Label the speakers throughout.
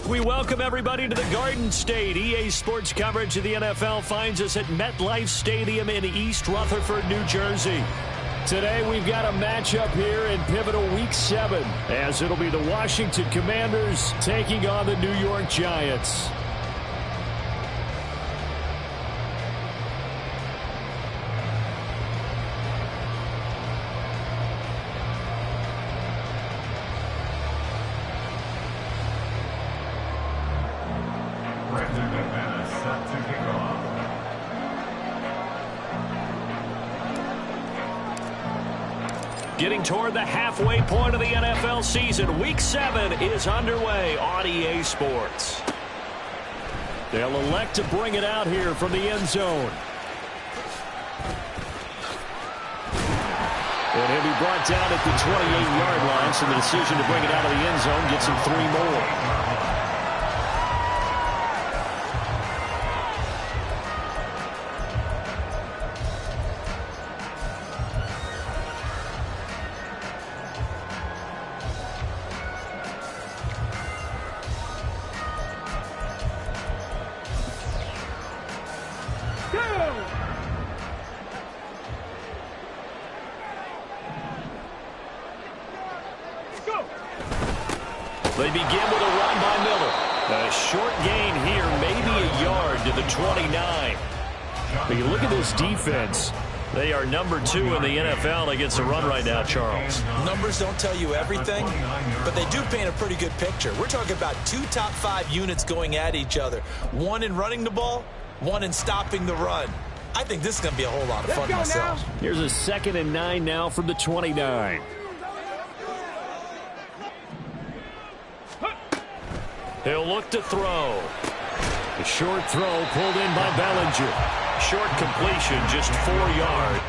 Speaker 1: We welcome everybody to the Garden State. EA Sports coverage of the NFL finds us at MetLife Stadium in East Rutherford, New Jersey. Today we've got a matchup here in pivotal Week 7, as it'll be the Washington Commanders taking on the New York Giants. Getting toward the halfway point of the NFL season, Week 7 is underway on EA Sports. They'll elect to bring it out here from the end zone. And he'll be brought down at the 28-yard line, so the decision to bring it out of the end zone gets him 3 more. They begin with a run by Miller. A short gain here, maybe a yard to the 29. But you look at this defense. They are number 2 in the NFL against the run right now, Charles.
Speaker 2: Numbers don't tell you everything, but they do paint a pretty good picture. We're talking about 2 top 5 units going at each other. One in running the ball, one in stopping the run. I think this is going to be a whole lot of fun myself.
Speaker 1: Here's a 2nd and 9 now from the 29. He'll look to throw. A short throw pulled in by Bellinger. Short completion, just 4 yards.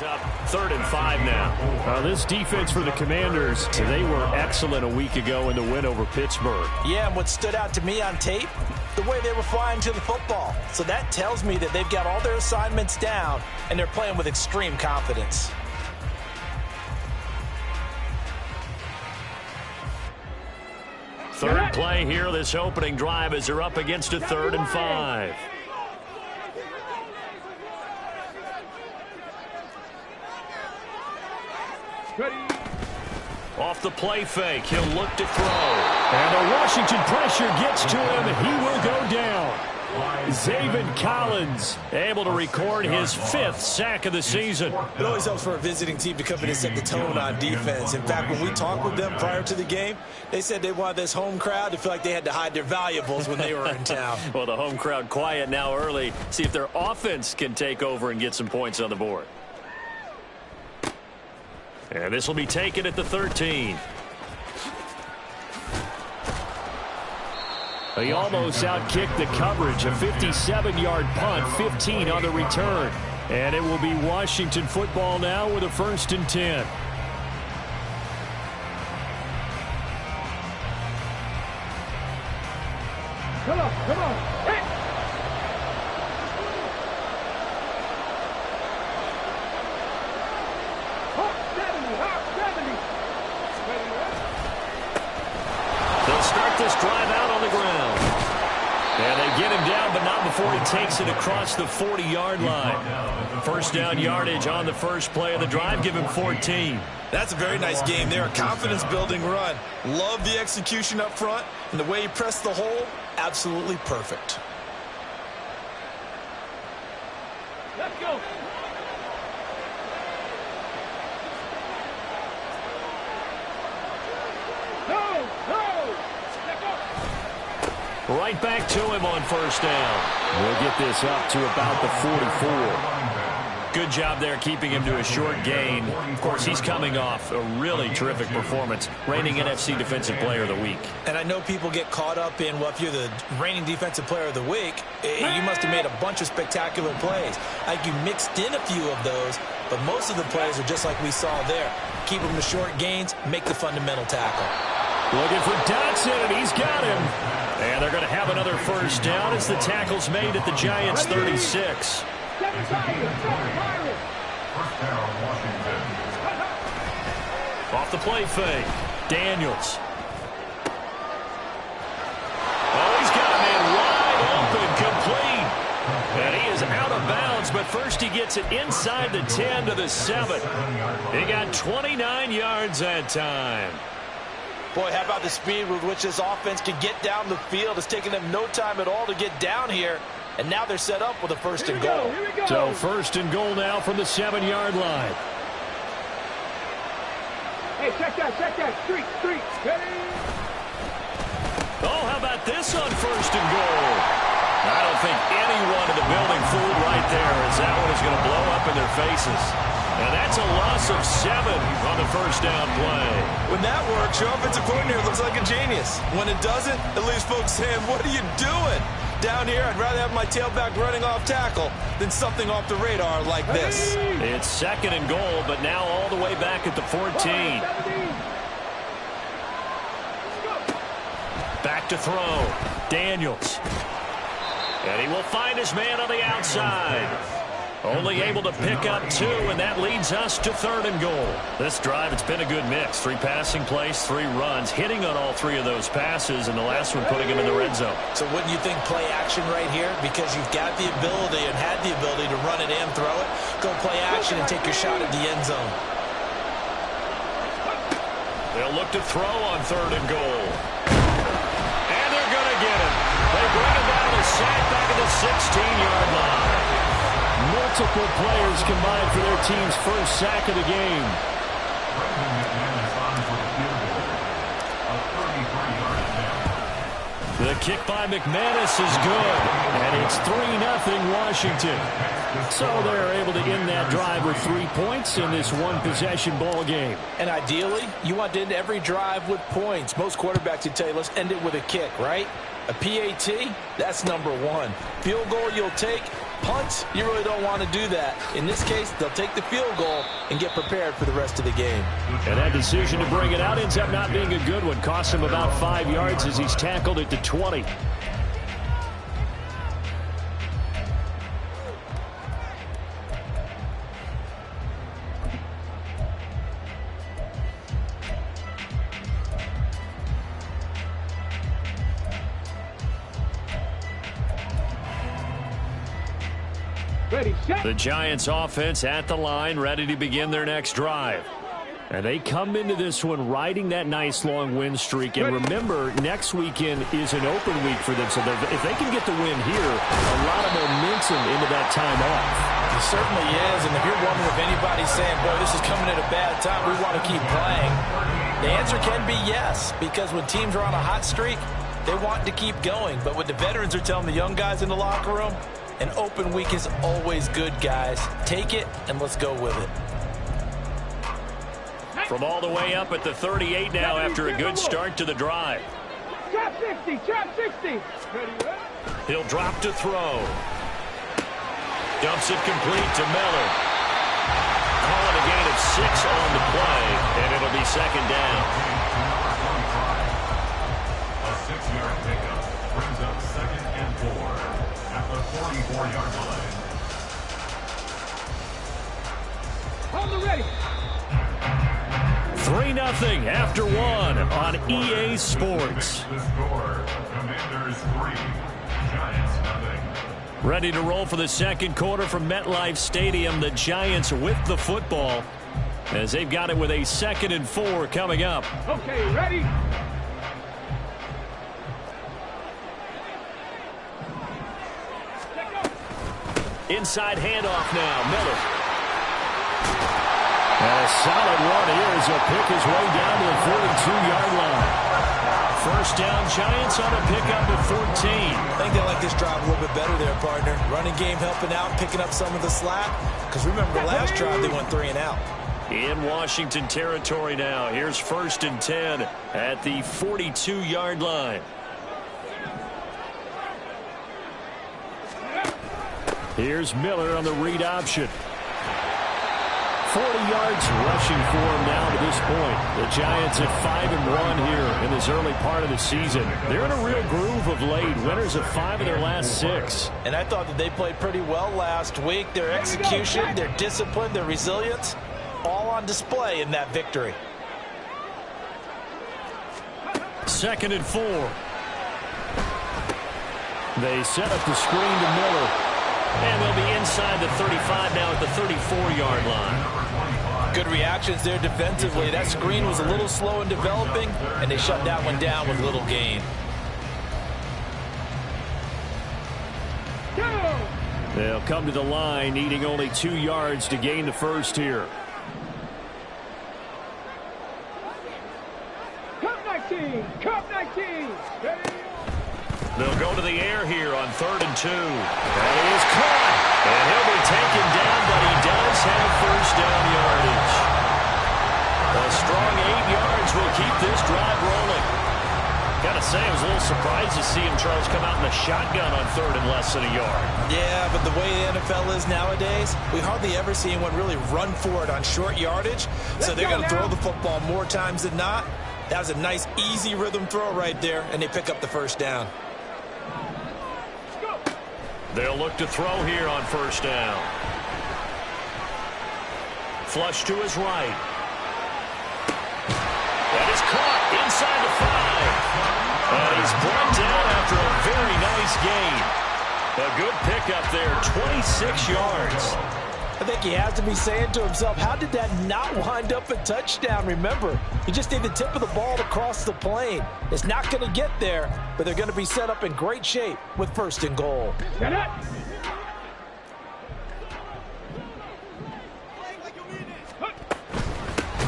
Speaker 1: Up 3rd and 5 now. This defense for the Commanders, they were excellent a week ago in the win over Pittsburgh.
Speaker 2: Yeah, and what stood out to me on tape, the way they were flying to the football. So that tells me that they've got all their assignments down, and they're playing with extreme confidence.
Speaker 1: Third play here, this opening drive, as they're up against a 3rd and 5. Off the play fake, he'll look to throw. And the Washington pressure gets to him. He will go down. Zaven Collins able to record his 5th sack of the season.
Speaker 2: It always helps for a visiting team to come in and set the tone on defense. In fact, when we talked with them prior to the game, they said they wanted this home crowd to feel like they had to hide their valuables when they were in town.
Speaker 1: Well, the home crowd quiet now early. See if their offense can take over and get some points on the board. And this will be taken at the 13. He almost outkicked the coverage. A 57-yard punt, 15 on the return. And it will be Washington football now with a 1st and 10.
Speaker 3: Come on. Hey!
Speaker 1: They'll start this drive out on the ground. And they get him down, but not before he takes it across the 40-yard line. First down yardage on the first play of the drive. Give him 14.
Speaker 2: That's a very nice game there. A confidence-building run. Love the execution up front. And the way he pressed the hole, absolutely perfect.
Speaker 3: Let's go.
Speaker 1: Right back to him on first down. We'll get this up to about the 44. Good job there keeping him to a short gain. Of course, he's coming off a really terrific performance, reigning NFC Defensive Player of the Week.
Speaker 2: And I know people get caught up in, well, if you're the reigning Defensive Player of the Week, you must have made a bunch of spectacular plays. Like you mixed in a few of those, but most of the plays are just like we saw there. Keep them to short gains, make the fundamental tackle.
Speaker 1: Looking for Dotson, and he's got him. And they're going to have another first down as the tackle's made at the Giants' 36. Off the play fake, Daniels. Oh, he's got a man wide open, complete. And he is out of bounds, but first he gets it inside the 10 to the 7. He got 29 yards that time.
Speaker 2: Boy, how about the speed with which this offense can get down the field? It's taken them no time at all to get down here. And now they're set up with a 1st and goal.
Speaker 1: So 1st and goal now from the 7-yard line.
Speaker 3: Hey, check that. Street. Ready?
Speaker 1: Oh, how about this on 1st and goal? I don't think anyone in the building fooled right there, as that one is going to blow up in their faces. And that's a loss of 7 on the first down play.
Speaker 2: When that works, your offensive coordinator looks like a genius. When it doesn't, it leaves folks saying, what are you doing? Down here, I'd rather have my tailback running off tackle than something off the radar like this.
Speaker 1: It's 2nd and goal, but now all the way back at the 14. Back to throw. Daniels. And he will find his man on the outside. Only able to pick up 2, and that leads us to 3rd and goal. This drive, it's been a good mix. 3 passing plays, 3 runs, hitting on all 3 of those passes, and the last one putting him in the red zone.
Speaker 2: So wouldn't you think play action right here? Because you've got the ability and had the ability to run it and throw it. Go play action and take your shot at the end zone.
Speaker 1: They'll look to throw on 3rd and goal. And they're going to get him. They bring him down a sack back at the 16-yard line. Multiple players combined for their team's first sack of the game. The kick by McManus is good, and it's 3-0 Washington. So they're able to end that drive with 3 points in this one-possession ball game.
Speaker 2: And ideally, you want to end every drive with points. Most quarterbacks would tell you, let's end it with a kick, right? A PAT, that's number 1. Field goal you'll take. Punts, you really don't want to do that. In this case, they'll take the field goal and get prepared for the rest of the game.
Speaker 1: And that decision to bring it out ends up not being a good one. Costs him about 5 yards as he's tackled at the 20.
Speaker 3: Ready, set.
Speaker 1: The Giants offense at the line, ready to begin their next drive. And they come into this one riding that nice long win streak. And remember, next weekend is an open week for them. So if they can get the win here, a lot of momentum into that time off.
Speaker 2: It certainly is. And if you're wondering if anybody's saying, boy, this is coming at a bad time, we want to keep playing, the answer can be yes. Because when teams are on a hot streak, they want to keep going. But what the veterans are telling the young guys in the locker room, an open week is always good, guys. Take it and let's go with it.
Speaker 1: From all the way up at the 38 now after a good start to the drive.
Speaker 3: Trap 60, trap 60. Ready, ready.
Speaker 1: He'll drop to throw. Dumps it complete to Miller. Calling a gain of 6 on the play, and it'll be second down.
Speaker 4: A 6-yard pickup brings up 2nd and 4 at the 44-yard line.
Speaker 3: Hold the ready.
Speaker 1: 3-0 after 1 on EA Sports.
Speaker 4: The score, Commanders 3, Giants 0.
Speaker 1: Ready to roll for the second quarter from MetLife Stadium. The Giants with the football as they've got it with a 2nd and 4 coming up.
Speaker 3: Okay, ready.
Speaker 1: Inside handoff now, Miller. And a solid run here as he'll pick his way down to the 42-yard line. First down, Giants on a pickup at 14.
Speaker 2: I think they like this drive a little bit better there, partner. Running game helping out, picking up some of the slack. Because remember, the last drive they went 3 and out.
Speaker 1: In Washington territory now. Here's 1st and 10 at the 42-yard line. Here's Miller on the read option. 40 yards rushing for him now to this point. The Giants at 5-1 here in this early part of the season. They're in a real groove of late. Winners of 5 of their last 6.
Speaker 2: And I thought that they played pretty well last week. Their execution, their discipline, their resilience, all on display in that victory.
Speaker 1: 2nd and 4. They set up the screen to Miller. And they'll be inside the 35 now at the 34-yard line.
Speaker 2: Good reactions there defensively. That screen was a little slow in developing, and they shut that one down with little gain.
Speaker 1: They'll come to the line, needing only 2 yards to gain the first here.
Speaker 3: Cup 19, Cup 19. Ready.
Speaker 1: They'll go to the air here on 3rd and 2. And he is caught. And he'll be taken down, but he does have first down yardage. A strong 8 yards will keep this drive rolling. Got to say, I was a little surprised to see him, Charles, come out in the shotgun on 3rd and less than a yard.
Speaker 2: Yeah, but the way the NFL is nowadays, we hardly ever see anyone really run for it on short yardage. So they're going to throw the football more times than not. That was a nice, easy rhythm throw right there, and they pick up the first down.
Speaker 1: They'll look to throw here on 1st down. Flush to his right. That is caught inside the 5. And he's brought down after a very nice gain. A good pickup there, 26 yards.
Speaker 2: I think he has to be saying to himself, how did that not wind up a touchdown? Remember, he just need the tip of the ball to cross the plane. It's not going to get there, but they're going to be set up in great shape with 1st and goal.
Speaker 3: Set up.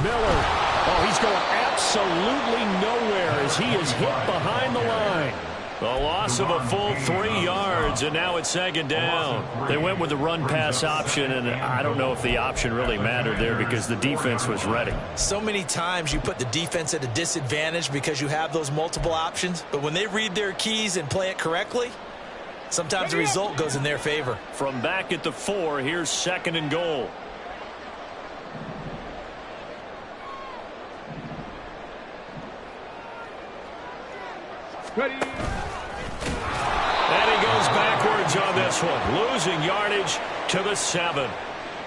Speaker 1: Miller, oh, he's going absolutely nowhere as he is hit behind the line. A loss of a full 3 yards, and now it's 2nd down. They went with the run-pass option, and I don't know if the option really mattered there because the defense was ready.
Speaker 2: So many times you put the defense at a disadvantage because you have those multiple options, but when they read their keys and play it correctly, sometimes the result goes in their favor.
Speaker 1: From back at the 4, here's 2nd and goal.
Speaker 3: Ready.
Speaker 1: And he goes backwards on this one, losing yardage to the 7.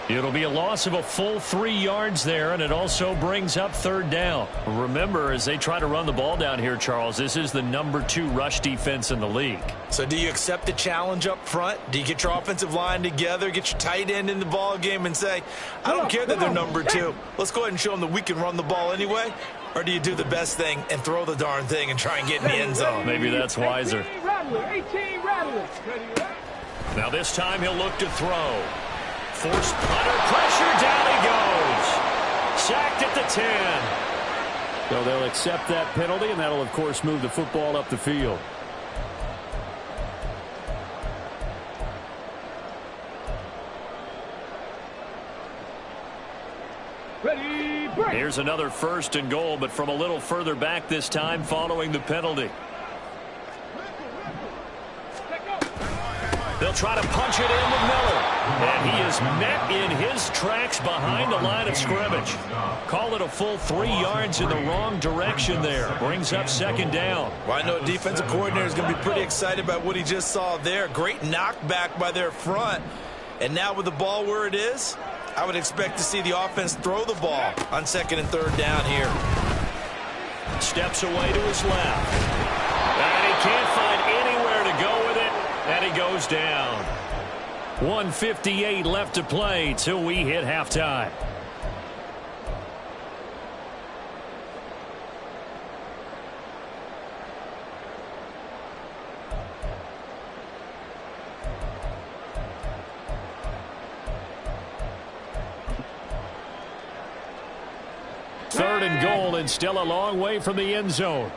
Speaker 1: It'll be a loss of a full 3 yards there, and it also brings up third down. Remember, as they try to run the ball down here, Charles, this is the number 2 rush defense in the league.
Speaker 2: So do you accept the challenge up front? Do you get your offensive line together, get your tight end in the ball game and say, I don't care that they're number 2. Let's go ahead and show them that we can run the ball anyway? Or do you do the best thing and throw the darn thing and try and get in the end zone?
Speaker 1: Maybe that's wiser.
Speaker 3: 18 Rattler.
Speaker 1: Now this time he'll look to throw. Forced punter pressure, down he goes. Sacked at the 10. So they'll accept that penalty, and that'll, of course, move the football up the field.
Speaker 3: Ready, break.
Speaker 1: Here's another 1st and goal, but from a little further back this time following the penalty. They'll try to punch it in with Miller. And he is met in his tracks behind the line of scrimmage. Call it a full 3 yards in the wrong direction there. Brings up 2nd down.
Speaker 2: Well, I know defensive coordinator is going to be pretty excited about what he just saw there. Great knockback by their front. And now with the ball where it is, I would expect to see the offense throw the ball on 2nd and 3rd down here.
Speaker 1: Steps away to his left. And he can't find anywhere to go with it. And he goes down. 1:58 left to play till we hit halftime. Third and goal, and still a long way from the end zone.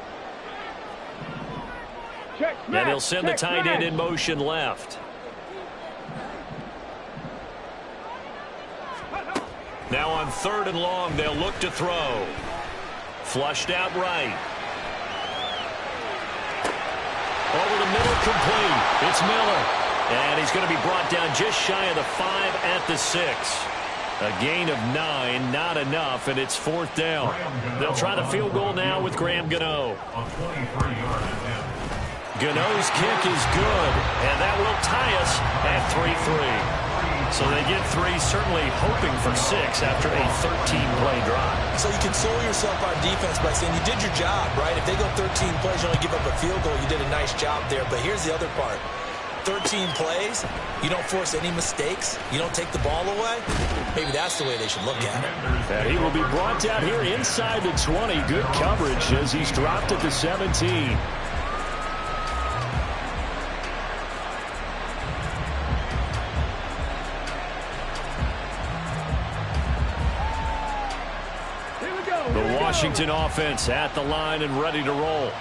Speaker 1: And he'll send the tight end in motion left. Now on 3rd and long, they'll look to throw. Flushed out right. Over the middle, complete. It's Miller. And he's going to be brought down just shy of the 5 at the 6. A gain of 9, not enough, and it's 4th down. They'll try the field goal now with Graham Gano. Gano's kick is good, and that will tie us at 3-3. So they get 3, certainly hoping for 6 after a 13-play drive.
Speaker 2: So you console yourself on defense by saying you did your job, right? If they go 13 plays, you only give up a field goal, you did a nice job there. But here's the other part. 13 plays, you don't force any mistakes, you don't take the ball away. Maybe that's the way they should look at it.
Speaker 1: And he will be brought down here inside the 20. Good coverage as he's dropped at the 17. The Washington offense at the line and ready to roll.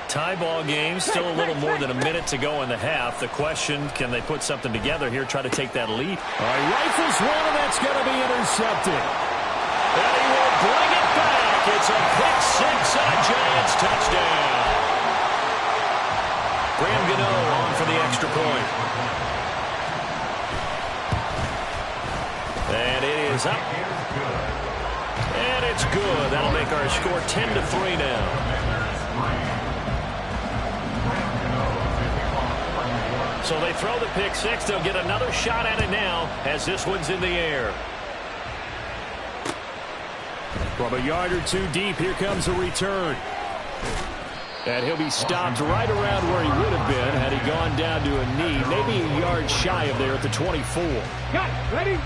Speaker 1: Tie ball game, still a little more than a minute to go in the half. The question, can they put something together here, try to take that lead? All right, rifles one, and that's going to be intercepted. And he will bring it back. It's a pick 6 and a Giants touchdown. Graham Gano on for the extra point. And it is up. And it's good. That'll make our score 10-3 now. So they throw the pick 6. They'll get another shot at it now as this one's in the air. From a yard or 2 deep, here comes a return. And he'll be stopped right around where he would have been had he gone down to a knee, maybe a yard shy of there at the 24.
Speaker 3: Got it. Ready?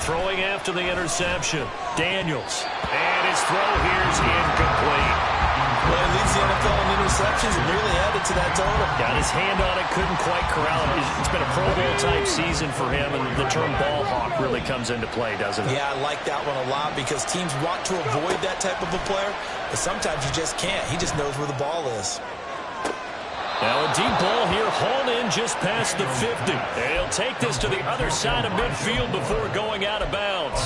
Speaker 1: Throwing after the interception. Daniels. And his throw here's incomplete.
Speaker 2: Well, he leads the NFL in interceptions and really added to that total.
Speaker 1: Got his hand on it, couldn't quite corral it. It's been a Pro Bowl type season for him, and the term ball hawk really comes into play, doesn't it?
Speaker 2: Yeah, I like that one a lot because teams want to avoid that type of a player, but sometimes you just can't. He just knows where the ball is.
Speaker 1: Now a deep ball here, hauled in just past the 50. And he'll take this to the other side of midfield before going out of bounds.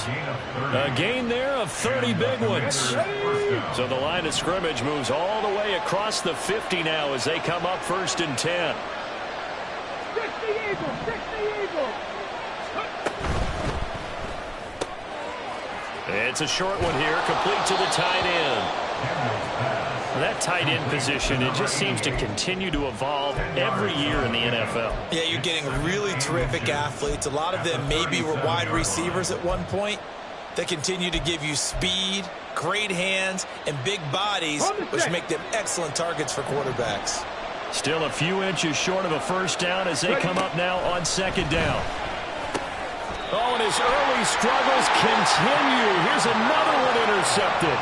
Speaker 1: A gain there of 30 big ones. So the line of scrimmage moves all the way across the 50 now as they come up 1st and 10.
Speaker 3: 60 Eagles, 60 Eagles.
Speaker 1: It's a short one here, complete to the tight end. That tight end position, it just seems to continue to evolve every year in the NFL.
Speaker 2: Yeah, you're getting really terrific athletes. A lot of them maybe were wide receivers at one point that continue to give you speed, great hands, and big bodies, which make them excellent targets for quarterbacks.
Speaker 1: Still a few inches short of a first down as they come up now on second down. Oh, and his early struggles continue. Here's another one intercepted.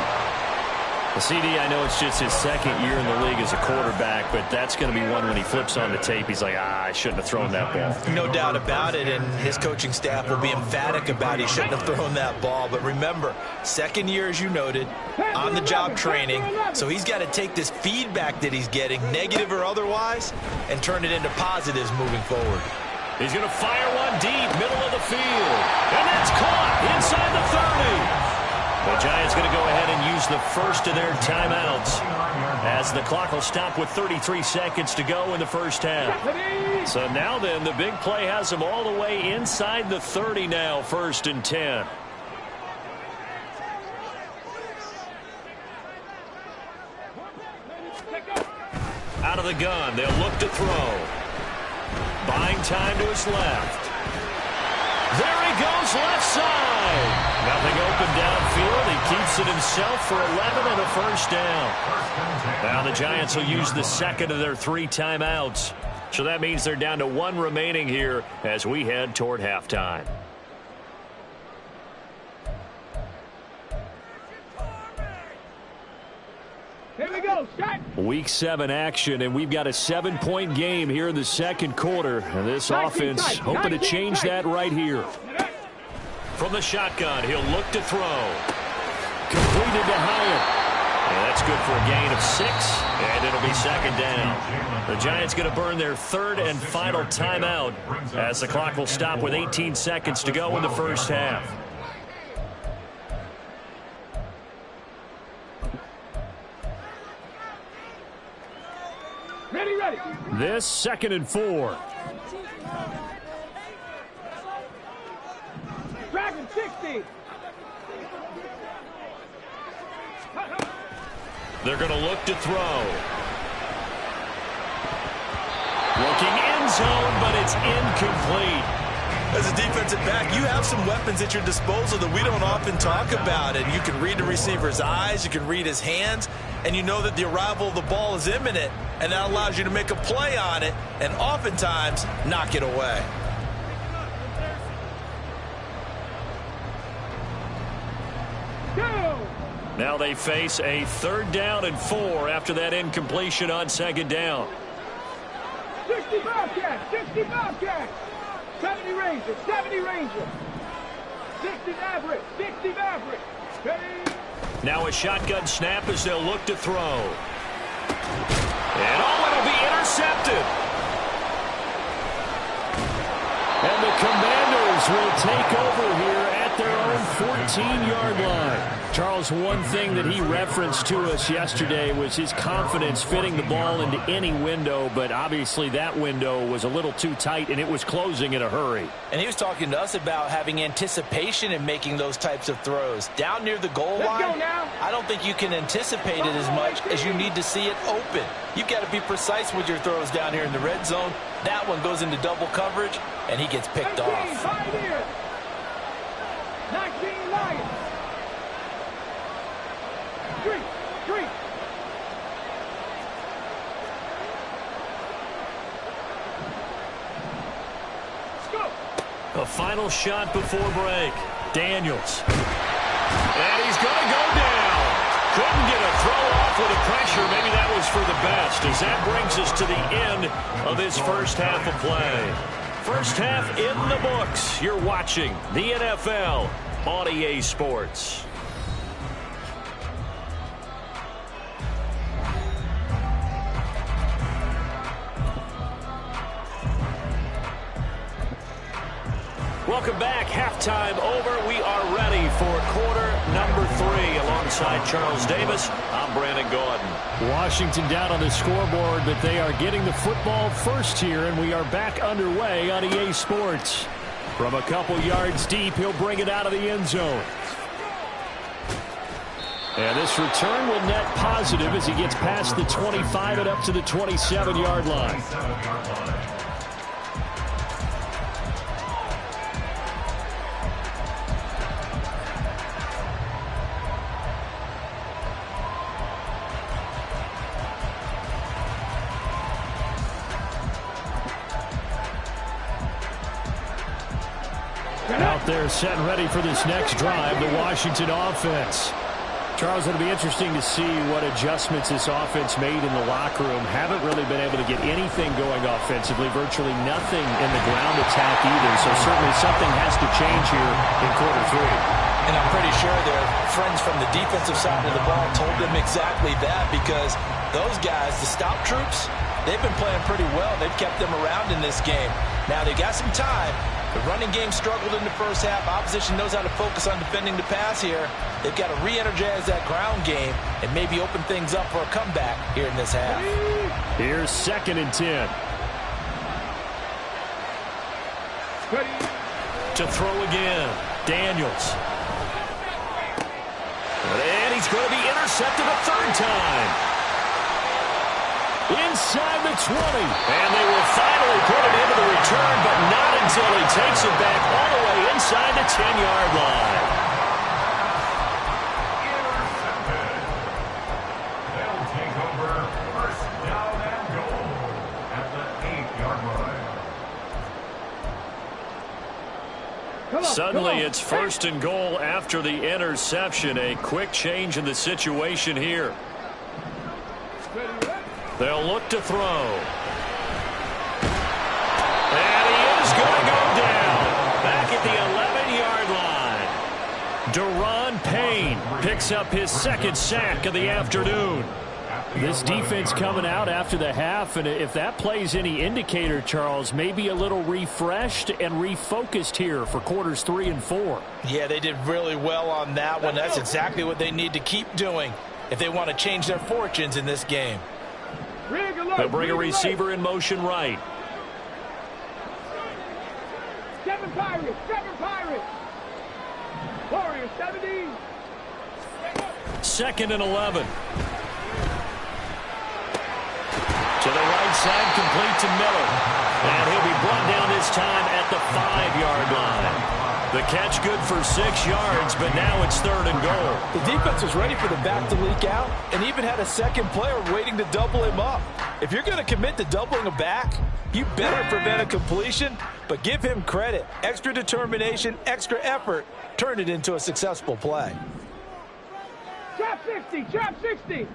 Speaker 1: The CD, I know it's just his second year in the league as a quarterback, but that's going to be one when he flips on the tape. He's like, I shouldn't have thrown that ball.
Speaker 2: No doubt about it, and his coaching staff will be emphatic about he shouldn't have thrown that ball. But remember, second year, as you noted, on-the-job training, so he's got to take this feedback that he's getting, negative or otherwise, and turn it into positives moving forward.
Speaker 1: He's going to fire one deep, middle of the field, and that's caught inside the 30. The Giants going to go ahead and use the first of their timeouts as the clock will stop with 33 seconds to go in the first half. So now then, the big play has them all the way inside the 30 now, 1st and 10. Out of the gun, they'll look to throw. Buying time to his left. There he goes, left side. Nothing open downfield. He keeps it himself for 11 and a first down. Now the Giants will use the second of their 3 timeouts. So that means they're down to 1 remaining here as we head toward halftime.
Speaker 3: Here we go, shot.
Speaker 1: Week 7 action, and we've got a 7-point game here in the second quarter. And this offense hoping to change that right here. From the shotgun, he'll look to throw. Completed to Hyatt. And that's good for a gain of 6, and it'll be second down. The Giants going to burn their 3rd and final timeout as the clock will stop with 18 seconds to go in the first half.
Speaker 3: Ready, ready.
Speaker 1: This 2nd and 4.
Speaker 3: Dragon 60.
Speaker 1: They're going to look to throw. Looking end zone, but it's incomplete.
Speaker 2: As a defensive back, you have some weapons at your disposal that we don't often talk about. And you can read the receiver's eyes, you can read his hands, and you know that the arrival of the ball is imminent, and that allows you to make a play on it and oftentimes knock it away.
Speaker 3: Go.
Speaker 1: Now they face a 3rd down and 4 after that incompletion on 2nd down.
Speaker 3: 60 Bobcats, 60 Bobcats. 70 Rangers, 70 Rangers. 60 Mavericks, 60 Mavericks. Ready.
Speaker 1: Now a shotgun snap as they'll look to throw. And it'll be intercepted. And the Commanders will take over here at their own 14-yard line. Charles, one thing that he referenced to us yesterday was his confidence fitting the ball into any window, but obviously that window was a little too tight, and it was closing in a hurry.
Speaker 2: And he was talking to us about having anticipation in making those types of throws. Down near the goal line, I don't think you can anticipate it as much as you need to see it open. You've got to be precise with your throws down here in the red zone. That one goes into double coverage, and he gets picked off.
Speaker 3: 19 Lions. 3. Go.
Speaker 1: A final shot before break. Daniels. And he's going to go down. Couldn't get a throw off with the pressure. Maybe that was for the best, as that brings us to the end of this first half of play. First half in the books. You're watching the NFL on EA Sports. Welcome back. Halftime over. We are ready for quarter number 3. Alongside Charles Davis, I'm Brandon Gaudin. Washington down on the scoreboard, but they are getting the football first here, and we are back underway on EA Sports. From a couple yards deep, he'll bring it out of the end zone. And this return will net positive as he gets past the 25 and up to the 27-yard line. Out there set and ready for this next drive, the Washington offense. Charles, it'll be interesting to see what adjustments this offense made in the locker room. Haven't really been able to get anything going offensively, virtually nothing in the ground attack either. So certainly something has to change here in quarter three.
Speaker 2: And I'm pretty sure their friends from the defensive side of the ball told them exactly that, because those guys, the stop troops, they've been playing pretty well. They've kept them around in this game. Now they got some time. The running game struggled in the first half. Opposition knows how to focus on defending the pass here. They've got to re-energize that ground game and maybe open things up for a comeback here in this half.
Speaker 1: Here's 2nd and 10. To throw again, Daniels. And he's going to be intercepted a third time. Inside the 20. And they will finally put it into the return, but not until he takes it back all the way inside the 10-yard line.
Speaker 4: Intercepted. They'll take over first down and goal at the 8-yard line.
Speaker 1: Suddenly it's 1st and goal after the interception. A quick change in the situation here. They'll look to throw. And he is going to go down. Back at the 11-yard line. Daron Payne picks up his 2nd sack of the afternoon. This defense coming out after the half, and if that plays any indicator, Charles, maybe a little refreshed and refocused here for quarters 3 and 4.
Speaker 2: Yeah, they did really well on that one. That's exactly what they need to keep doing if they want to change their fortunes in this game.
Speaker 1: They'll bring a receiver in motion right.
Speaker 3: 7 Pirates, 7 Pirates. Warriors, 70.
Speaker 1: 2nd and 11. To the right side, complete to Miller. And he'll be brought down this time at the 5-yard line. The catch good for 6 yards, but now it's 3rd and goal.
Speaker 2: The defense was ready for the back to leak out and even had a second player waiting to double him up. If you're going to commit to doubling a back, you better prevent a completion, but give him credit. Extra determination, extra effort, turn it into a successful play.
Speaker 3: Trap 60, trap 60.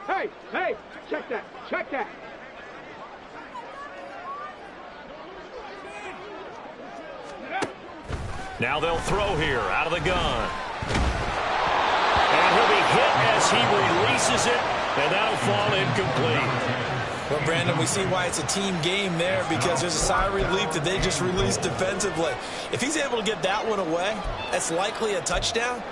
Speaker 3: Hey, check that, check that.
Speaker 1: Now they'll throw here out of the gun. And he'll be hit as he releases it, and that'll fall incomplete.
Speaker 2: Well, Brandon, we see why it's a team game there, because there's a sigh of relief that they just released defensively. If he's able to get that one away, that's likely a touchdown.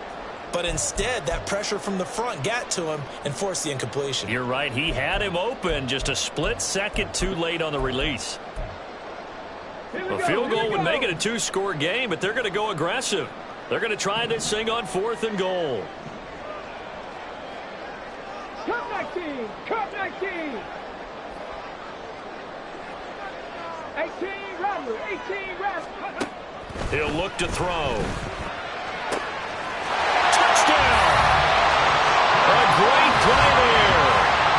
Speaker 2: But instead, that pressure from the front got to him and forced the incompletion.
Speaker 1: You're right. He had him open, just a split second too late on the release. A field goal would make it a 2-score game, but they're going to go aggressive. They're going to try this thing on 4th and goal.
Speaker 3: Cut 19, cut 19. 18 Rattler, 18 Rattler.
Speaker 1: He'll look to throw. Touchdown! A great play there.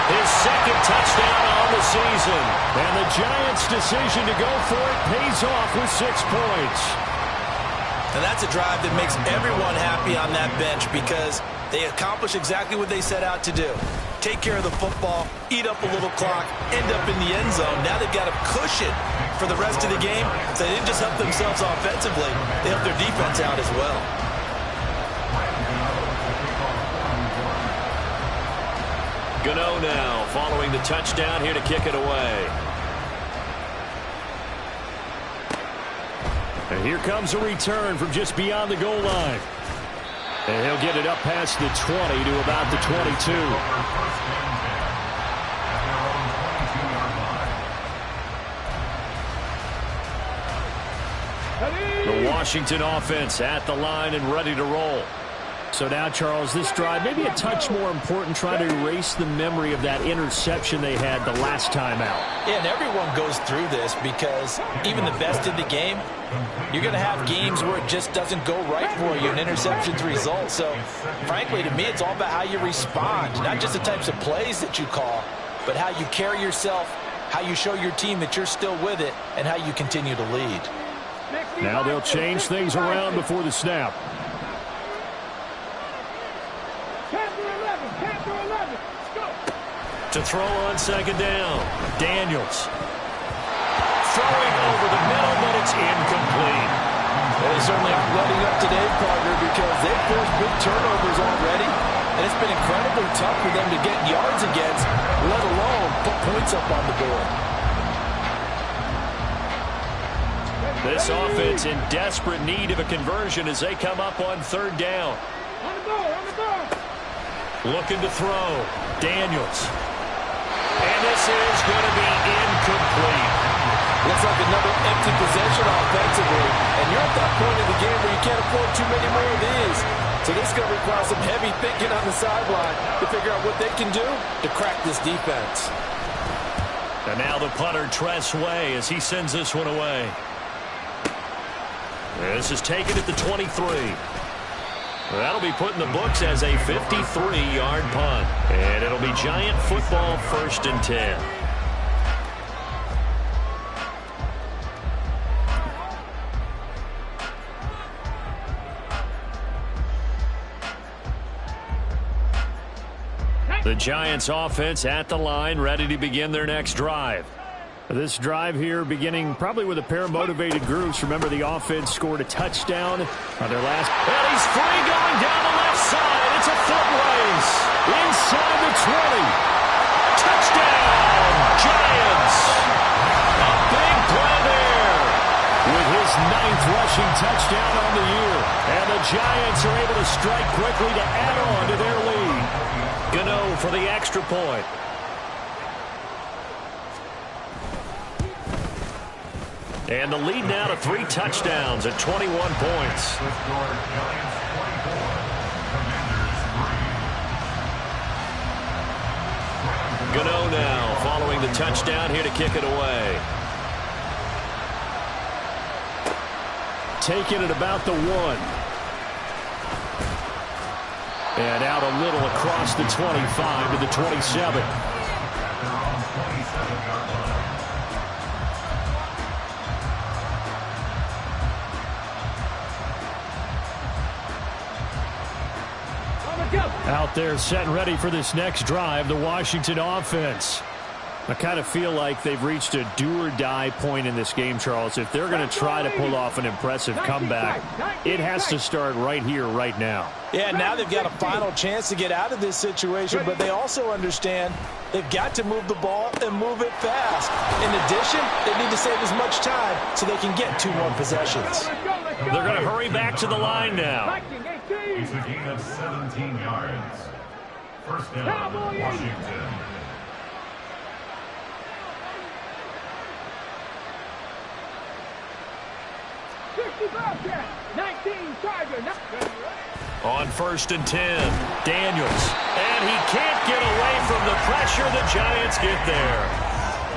Speaker 1: His 2nd touchdown on the season. And the Giants' decision to go for it pays off with 6 points.
Speaker 2: And that's a drive that makes everyone happy on that bench, because they accomplish exactly what they set out to do. Take care of the football, eat up a little clock, end up in the end zone. Now they've got a cushion for the rest of the game. So they didn't just help themselves offensively, they helped their defense out as well.
Speaker 1: Gano now following the touchdown here to kick it away. And here comes a return from just beyond the goal line. And he'll get it up past the 20 to about the 22. The Washington offense at the line and ready to roll. So now, Charles, this drive maybe a touch more important, trying to erase the memory of that interception they had the last time out.
Speaker 2: Yeah, and everyone goes through this because even the best in the game, you're going to have games where it just doesn't go right for you and interceptions result. So, frankly, to me, it's all about how you respond, not just the types of plays that you call, but how you carry yourself, how you show your team that you're still with it, and how you continue to lead.
Speaker 1: Now they'll change things around before the snap. To throw on second down, Daniels. Throwing over the middle, but it's incomplete.
Speaker 2: Well, they certainly aren't letting up today, partner, because they've forced big turnovers already, and it's been incredibly tough for them to get yards against, let alone put points up on the board.
Speaker 1: This offense in desperate need of a conversion as they come up on third down.
Speaker 3: On the ball.
Speaker 1: Looking to throw. Daniels. And this is going to be incomplete.
Speaker 2: Looks like another empty possession offensively, and you're at that point in the game where you can't afford too many more of these. So this is going to require some heavy thinking on the sideline to figure out what they can do to crack this defense.
Speaker 1: And now the punter, Tress Way, as he sends this one away. This is taken at the 23. That'll be put in the books as a 53-yard punt. And it'll be Giant football, 1st and 10. The Giants offense at the line, ready to begin their next drive. This drive here beginning probably with a pair of motivated groups. Remember, the offense scored a touchdown on their last. And he's free going down the left side. It's a foot race. Inside the 20. Touchdown, Giants. A big play there with his 9th rushing touchdown on the year. And the Giants are able to strike quickly to add on to their lead. Gano for the extra point. And the lead now to 3 touchdowns at 21 points. Gano now following the touchdown here to kick it away. Taking it about the 1. And out a little across the 25 to the 27. Out there set and ready for this next drive, the Washington offense. I kind of feel like they've reached a do-or-die point in this game, Charles. If they're going to try to pull off an impressive comeback, it has to start right here, right now.
Speaker 2: Yeah, now they've got a final chance to get out of this situation, but they also understand they've got to move the ball and move it fast. In addition, they need to save as much time so they can get 2 more possessions.
Speaker 1: They're going to hurry back to the line now.
Speaker 4: It's a gain of 17 yards. First down, Washington.
Speaker 1: On 1st and 10, Daniels. And he can't get away from the pressure. The Giants get there.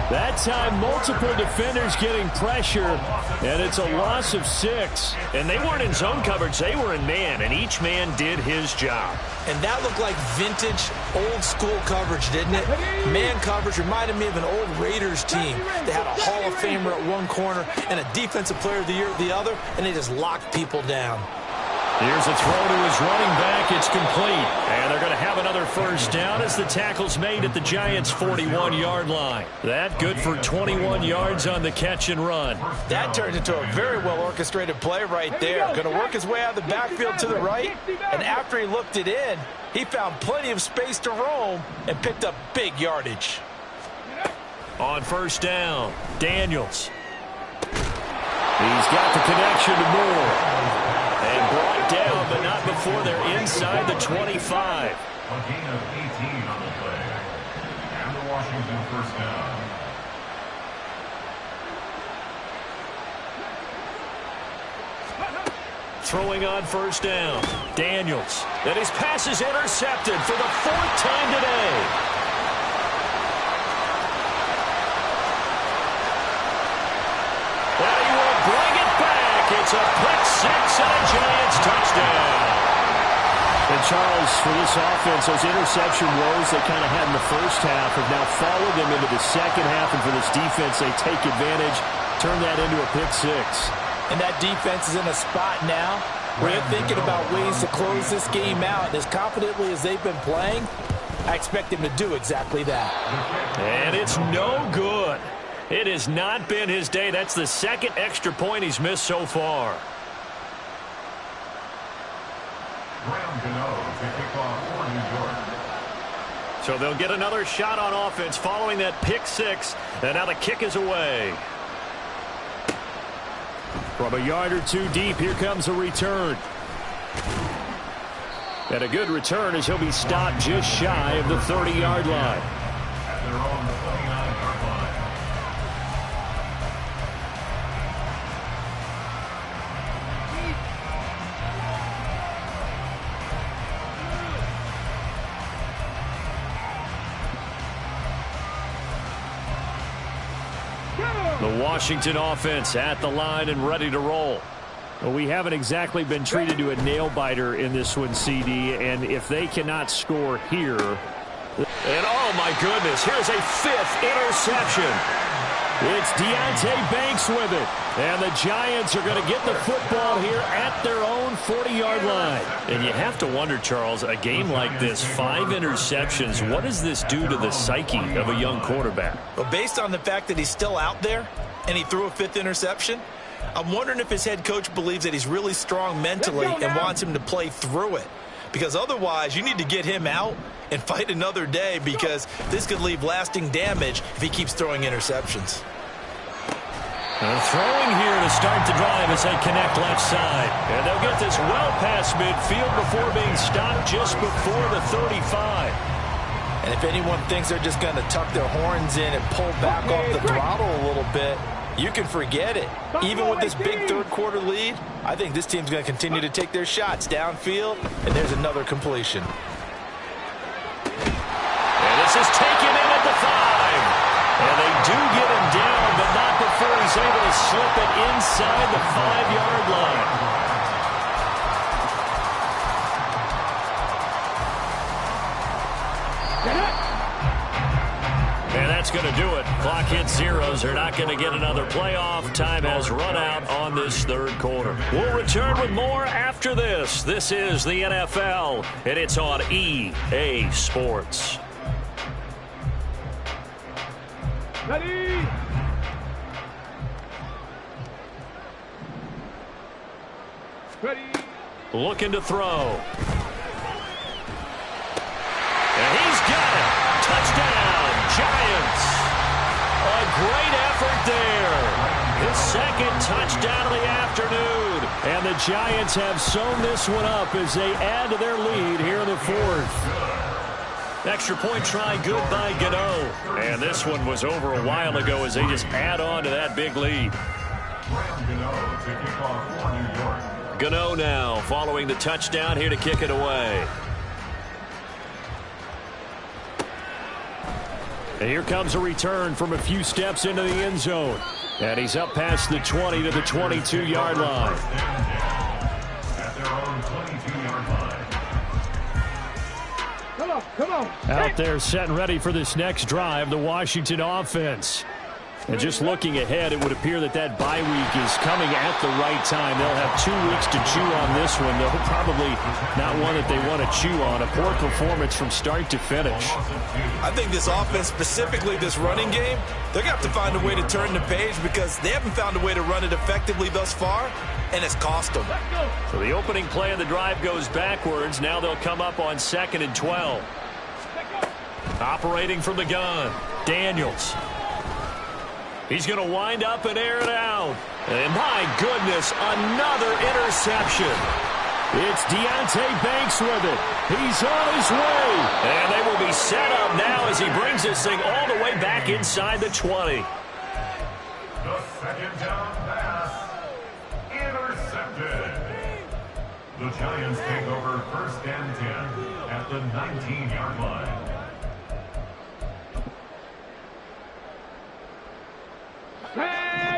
Speaker 1: That time, multiple defenders getting pressure, and it's a loss of 6. And they weren't in zone coverage. They were in man, and each man did his job.
Speaker 2: And that looked like vintage, old-school coverage, didn't it? Man coverage reminded me of an old Raiders team. They had a Hall of Famer at one corner and a Defensive Player of the Year at the other, and they just locked people down.
Speaker 1: Here's a throw to his running back. It's complete. And they're going to have another first down as the tackle's made at the Giants' 41-yard line. That good for 21 yards on the catch and run.
Speaker 2: That turned into a very well-orchestrated play right there. Going to work his way out of the backfield to the right. And after he looked it in, he found plenty of space to roam and picked up big yardage.
Speaker 1: On first down, Daniels. He's got the connection to Moore. And brought down, but not before they're inside the 25.
Speaker 4: A gain of 18 on the play. And the Washington first down.
Speaker 1: throwing on first down. Daniels. And his pass is intercepted for the 4th time today. And he will bring it back. It's a pick six and a Giants touchdown. And Charles, for this offense, those interception woes they kind of had in the first half have now followed them into the second half. And for this defense, they take advantage, turn that into a pick six.
Speaker 2: And that defense is in a spot now where they're thinking about ways to close this game out. As confidently as they've been playing, I expect them to do exactly that.
Speaker 1: And it's no good. It has not been his day. That's the second extra point he's missed so far.
Speaker 4: Graham Gano to kick off for New York.
Speaker 1: So they'll get another shot on offense following that pick six. And now the kick is away. From a yard or two deep, here comes a return. And a good return as he'll be stopped just shy of the 30-yard line.
Speaker 4: At their own 29-yard line.
Speaker 1: The Washington offense at the line and ready to roll. Well, we haven't exactly been treated to a nail-biter in this one, CD, and if they cannot score here... And oh my goodness, here's a 5th interception. It's Deonte Banks with it. And the Giants are going to get the football here at their own 40-yard line. And you have to wonder, Charles, a game like this, 5 interceptions, what does this do to the psyche of a young quarterback?
Speaker 2: Well, based on the fact that he's still out there and he threw a 5th interception, I'm wondering if his head coach believes that he's really strong mentally and wants him to play through it. Because otherwise, you need to get him out and fight another day, because this could leave lasting damage if he keeps throwing interceptions.
Speaker 1: Throwing here to start the drive as they connect left side. And they'll get this well past midfield before being stopped just before the 35.
Speaker 2: And if anyone thinks they're just going to tuck their horns in and pull back off the throttle a little bit, you can forget it. Even with this big third-quarter lead, I think this team's going to continue to take their shots downfield, and there's another completion.
Speaker 1: And this is taken in at the 5. And they do get him down, but not before he's able to slip it inside the 5-yard line. And that's going to do it. Clock hits zeros. They're not going to get another playoff. Time has run out on this third quarter. We'll return with more after this. This is the NFL, and it's on EA Sports.
Speaker 3: Ready? Ready?
Speaker 1: Looking to throw. And he's got it. Touchdown, Giants. A great effort there. His second touchdown of the afternoon. And the Giants have sewn this one up as they add to their lead here in the 4th. Extra point try good by Gano. And this one was over a while ago as they just add on to that big lead.
Speaker 4: Graham Gano to kick off for New York.
Speaker 1: Gano now following the touchdown here to kick it away. And here comes a return from a few steps into the end zone. And he's up past the 20 to the 22-yard line.
Speaker 4: At their own 22-yard line.
Speaker 3: Come on.
Speaker 1: Out there set and ready for this next drive, the Washington offense. And just looking ahead, it would appear that that bye week is coming at the right time. They'll have 2 weeks to chew on this one, though probably not one that they want to chew on. A poor performance from start to finish.
Speaker 2: I think this offense, specifically this running game, they're going to have to find a way to turn the page, because they haven't found a way to run it effectively thus far, and it's cost them.
Speaker 1: So the opening play of the drive goes backwards. Now they'll come up on 2nd and 12. Operating from the gun, Daniels. He's going to wind up and air it out. And my goodness, another interception. It's Deonte Banks with it. He's on his way. And they will be set up now as he brings this thing all the way back inside the 20.
Speaker 4: The second down pass intercepted. The Giants take over 1st and 10 at the 19-yard line.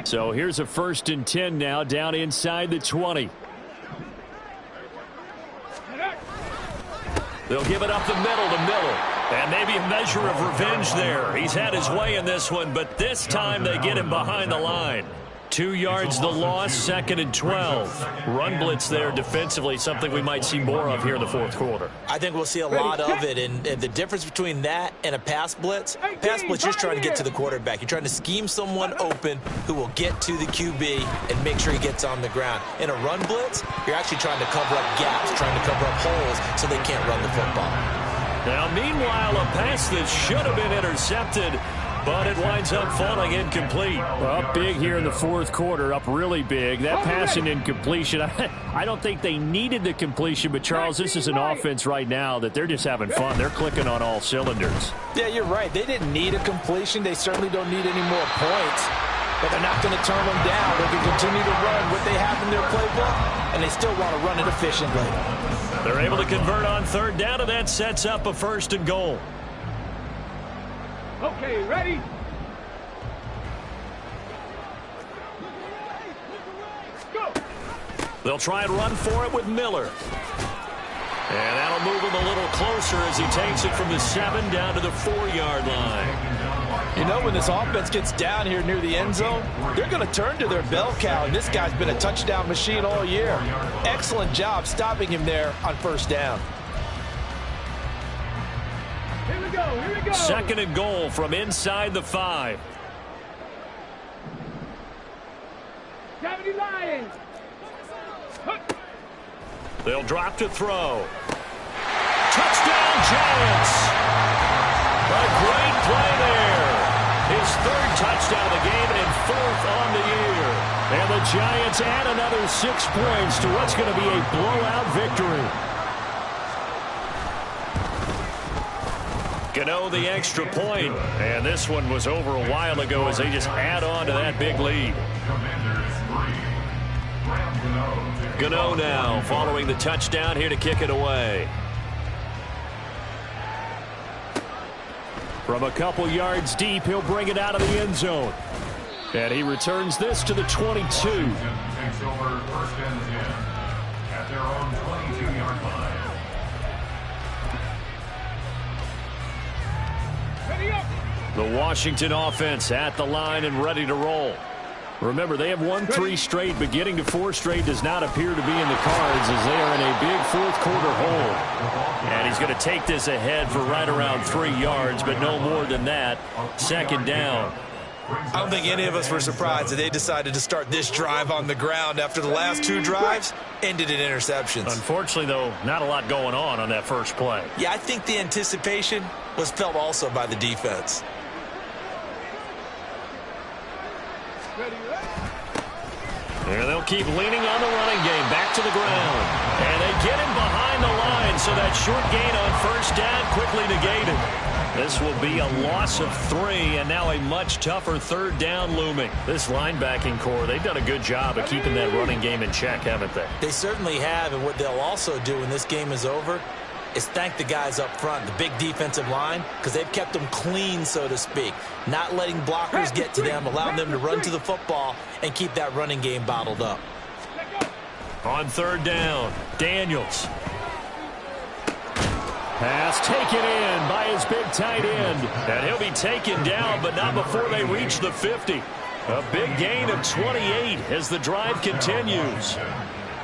Speaker 1: So here's a 1st and 10 now, down inside the 20. They'll give it up the middle to Miller. And maybe a measure of revenge there. He's had his way in this one, but this time they get him behind the line. 2 yards the loss, 2nd and 12. Run blitz there defensively, something we might see more of here in the 4th quarter.
Speaker 2: I think we'll see a lot of it, and the difference between that and a pass blitz, you're trying to get to the quarterback. You're trying to scheme someone open who will get to the QB and make sure he gets on the ground. In a run blitz, you're actually trying to cover up gaps, trying to cover up holes so they can't run the football.
Speaker 1: Now, meanwhile, a pass that should have been intercepted, but it winds up falling incomplete. Up big here in the 4th quarter, up really big. That pass and incompletion, I don't think they needed the completion, but Charles, this is an offense right now that they're just having fun. They're clicking on all cylinders.
Speaker 2: Yeah, you're right. They didn't need a completion. They certainly don't need any more points, but they're not going to turn them down. They can continue to run what they have in their playbook, and they still want to run it efficiently.
Speaker 1: They're able to convert on 3rd down, and that sets up a 1st and goal.
Speaker 3: Okay, ready? Go!
Speaker 1: They'll try and run for it with Miller. And that'll move him a little closer as he takes it from the 7 down to the 4-yard line.
Speaker 2: You know, when this offense gets down here near the end zone, they're going to turn to their bell cow, and this guy's been a touchdown machine all year. Excellent job stopping him there on 1st down.
Speaker 3: Here we go, here we go.
Speaker 1: 2nd and goal from inside the 5.
Speaker 3: Gravity Lions.
Speaker 1: They'll drop to throw. Touchdown, Giants! A great play there. His 3rd touchdown of the game and 4th on the year. And the Giants add another 6 points to what's going to be a blowout victory. Gano the extra point, and this one was over a while ago as they just add on to that big lead. Gano now following the touchdown here to kick it away. From a couple yards deep, he'll bring it out of the end zone. And he returns this to the 22.
Speaker 4: Takes over 1st and 10 at their own 22-yard line.
Speaker 1: The Washington offense at the line and ready to roll. Remember, they have won 3 straight, but getting to 4 straight does not appear to be in the cards as they are in a big 4th quarter hole. And he's going to take this ahead for right around 3 yards, but no more than that. 2nd down.
Speaker 2: I don't think any of us were surprised that they decided to start this drive on the ground after the last 2 drives ended in interceptions.
Speaker 1: Unfortunately, though, not a lot going on that first play.
Speaker 2: Yeah, I think the anticipation was felt also by the defense.
Speaker 1: And they'll keep leaning on the running game back to the ground. And they get him behind the line, so that short gain on 1st down quickly negated. This will be a loss of 3, and now a much tougher 3rd down looming. This linebacking core, they've done a good job of keeping that running game in check, haven't they?
Speaker 2: They certainly have, and what they'll also do when this game is over is thank the guys up front, the big defensive line, because they've kept them clean, so to speak. Not letting blockers get to them, allowing them to run to the football and keep that running game bottled up.
Speaker 1: On 3rd down, Daniels. Pass taken in by his big tight end. And he'll be taken down, but not before they reach the 50. A big gain of 28 as the drive continues.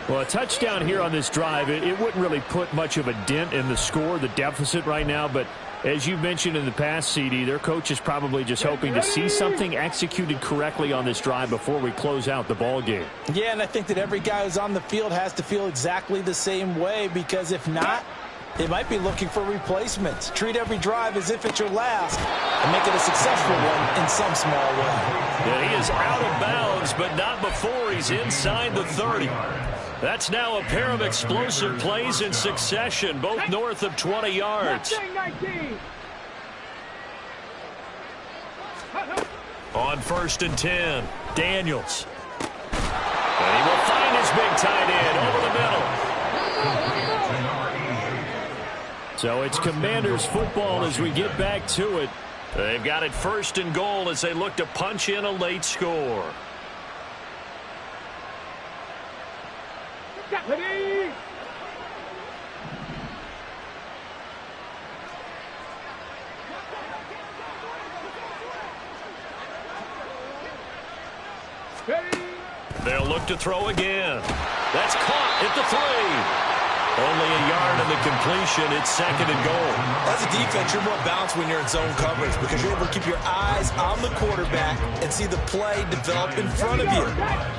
Speaker 1: Well, a touchdown here on this drive, it wouldn't really put much of a dent in the score, the deficit right now. But as you mentioned in the past, CD, their coach is probably just hoping to see something executed correctly on this drive before we close out the ball game.
Speaker 2: Yeah, and I think that every guy who's on the field has to feel exactly the same way, because if not, they might be looking for replacements. Treat every drive as if it's your last and make it a successful one in some small way.
Speaker 1: Yeah, he is out of bounds, but not before he's inside the 30. That's now a pair of explosive plays in succession, both north of 20 yards. On 1st and 10, Daniels. And he will find his big tight end over the middle. So it's Commanders football as we get back to it. They've got it 1st and goal as they look to punch in a late score.
Speaker 3: Ready? Ready?
Speaker 1: They'll look to throw again. That's caught at the 3. Only a yard in the completion. It's 2nd and goal.
Speaker 2: As a defense, you're more balanced when you're in zone coverage because you're able to keep your eyes on the quarterback and see the play develop in front of you.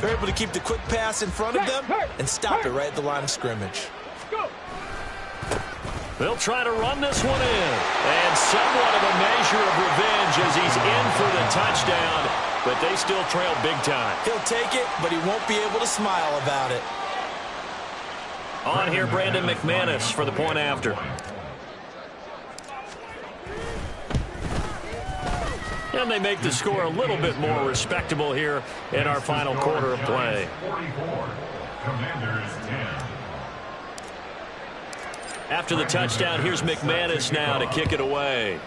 Speaker 2: You're able to keep the quick pass in front of them and stop it right at the line of scrimmage.
Speaker 3: Go.
Speaker 1: They'll try to run this one in. And somewhat of a measure of revenge as he's in for the touchdown. But they still trail big time.
Speaker 2: He'll take it, but he won't be able to smile about it.
Speaker 1: On here, Brandon McManus for the point after. And they make the score a little bit more respectable here in our final quarter of play.
Speaker 4: 44, Commanders 10.
Speaker 1: After the touchdown, here's McManus now to kick it away.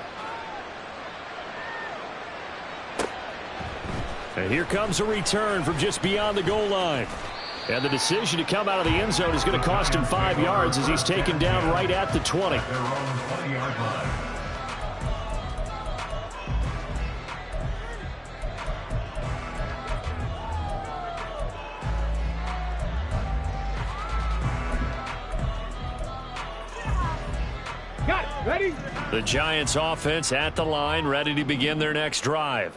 Speaker 1: And here comes a return from just beyond the goal line. And the decision to come out of the end zone is going to cost him 5 yards as he's taken down right at the 20.
Speaker 4: Their own 20-yard line.
Speaker 3: Got it. Ready?
Speaker 1: The Giants offense at the line, ready to begin their next drive.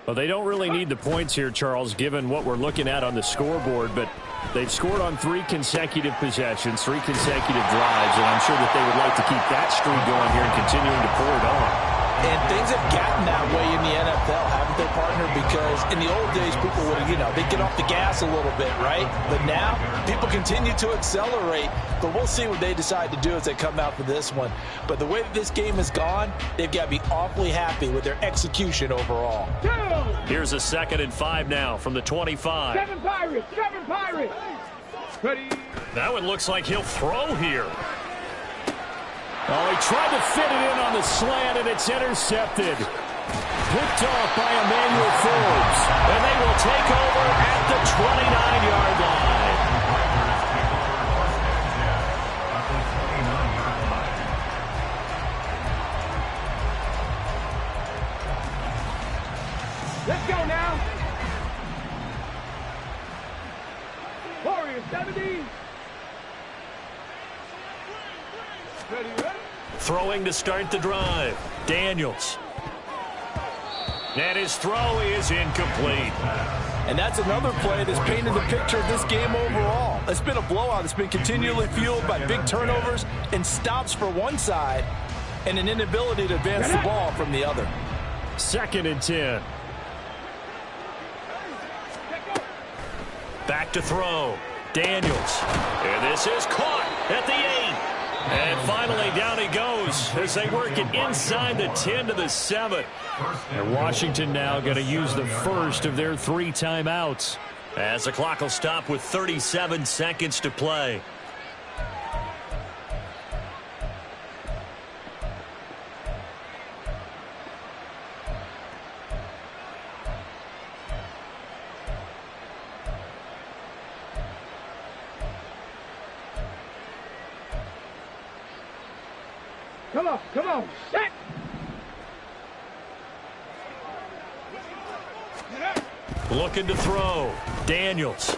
Speaker 1: Well, they don't really need the points here, Charles, given what we're looking at on the scoreboard, but they've scored on 3 consecutive possessions, 3 consecutive drives, and I'm sure that they would like to keep that streak going here and continuing to pour it on.
Speaker 2: And things have gotten that way in the NFL, haven't they, partner? Because in the old days, people would, they'd get off the gas a little bit, right? But now, people continue to accelerate. But we'll see what they decide to do as they come out for this one. But the way that this game has gone, they've got to be awfully happy with their execution overall.
Speaker 1: Here's a 2nd and 5 now from the 25.
Speaker 3: 7 Pirates. 7 Pirates. Ready?
Speaker 1: That one looks like he'll throw here. Oh, he tried to fit it in on the slant, and it's intercepted. Picked off by Emmanuel Forbes. And they will take over at the 29-yard line.
Speaker 3: Let's go now. Warriors 70. Ready, ready?
Speaker 1: Throwing to start the drive. Daniels. And his throw is incomplete.
Speaker 2: And that's another play that's painted the picture of this game overall. It's been a blowout. It's been continually fueled by big turnovers and stops for one side and an inability to advance the ball from the other.
Speaker 1: 2nd and 10. Back to throw. Daniels. And this is caught at the 8. And finally, down he goes as they work it inside the 10 to the 7. And Washington now going to use the first of their 3 timeouts as the clock will stop with 37 seconds to play.
Speaker 3: Come on, set!
Speaker 1: Looking to throw. Daniels.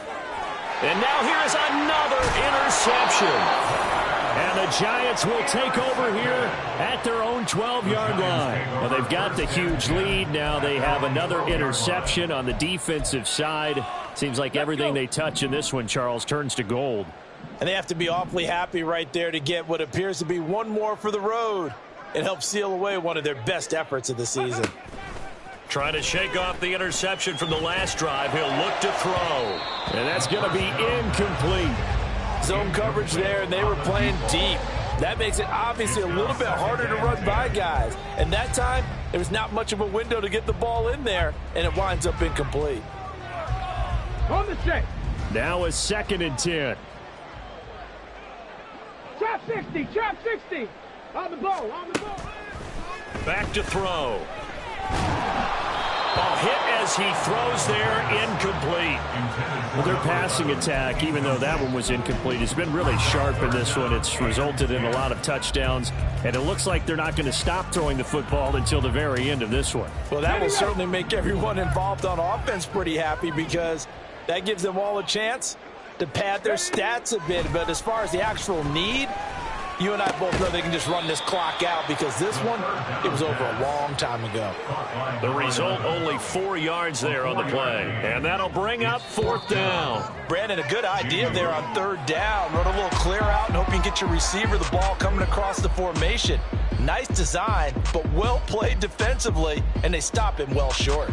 Speaker 1: And now here is another interception. And the Giants will take over here at their own 12-yard line. Well, they've got the huge lead. Now they have another interception on the defensive side. Seems like everything they touch in this one, Charles, turns to gold.
Speaker 2: And they have to be awfully happy right there to get what appears to be one more for the road. It helps seal away one of their best efforts of the season.
Speaker 1: Trying to shake off the interception from the last drive. He'll look to throw. And that's going to be incomplete.
Speaker 2: Zone coverage there, and they were playing deep. That makes it obviously a little bit harder to run by guys. And that time, there was not much of a window to get the ball in there, and it winds up incomplete.
Speaker 3: On the check.
Speaker 1: Now a 2nd and 10.
Speaker 3: Trap 60, trap 60. On the ball, on the ball.
Speaker 1: Back to throw. A hit as he throws there, incomplete. Well, their passing attack, even though that one was incomplete, has been really sharp in this one. It's resulted in a lot of touchdowns, and it looks like they're not going to stop throwing the football until the very end of this one.
Speaker 2: Well, that will certainly make everyone involved on offense pretty happy because that gives them all a chance to pad their stats a bit. But as far as the actual need, you and I both know they can just run this clock out because this one, it was over a long time ago.
Speaker 1: The result, only 4 yards there on the play. And that'll bring up 4th down.
Speaker 2: Brandon, a good idea there on 3rd down. Run a little clear out and hope you can get your receiver the ball coming across the formation. Nice design, but well played defensively, and they stop him well short.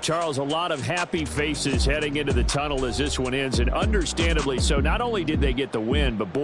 Speaker 1: Charles, a lot of happy faces heading into the tunnel as this one ends, and understandably so. Not only did they get the win, but boy,